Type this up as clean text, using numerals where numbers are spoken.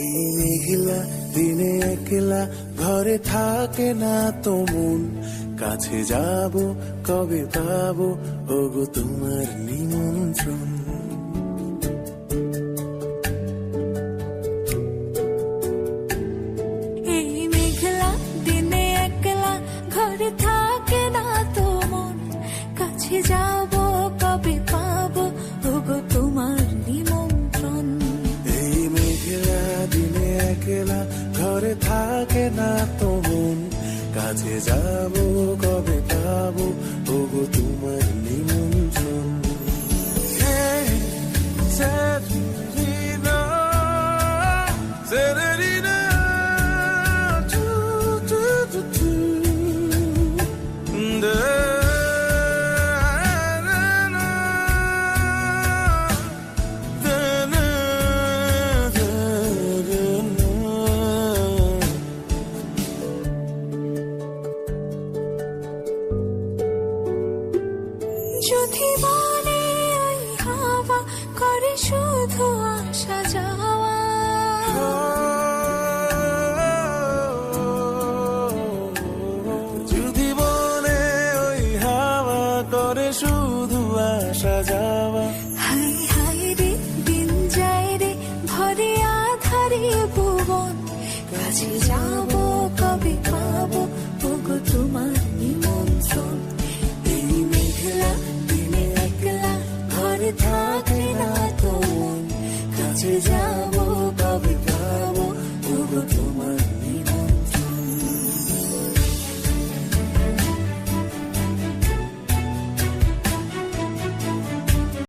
এই মেঘলা দিনে একলা ঘরে থাকে না তো মন, কাছে যাব কবে পাবো ওগো তোমার নিমন্ত্রণ। এই মেঘলা দিনে একলা ঘরে থাকে না তো মন, কাছে যাব কবে পাবো ওগো তোমার নিমন্ত্রণ। এই মেঘলা দিনে একলা ঘরে থাকে না তো মন, কাছে যাব কবে পাবো ওগো তোমার নিমন্ত্রণ। Severina, Severina, tu, tu, tu, tu. যদি বলে ওই হাওয়া করে শুধু আসা যাওয়া, যদি বলে ওই হাওয়া করে শুধু আসা যাওয়া, হাই হাই রে দিন যায় রে ভরে আধারে ভুবন, কাছে যাব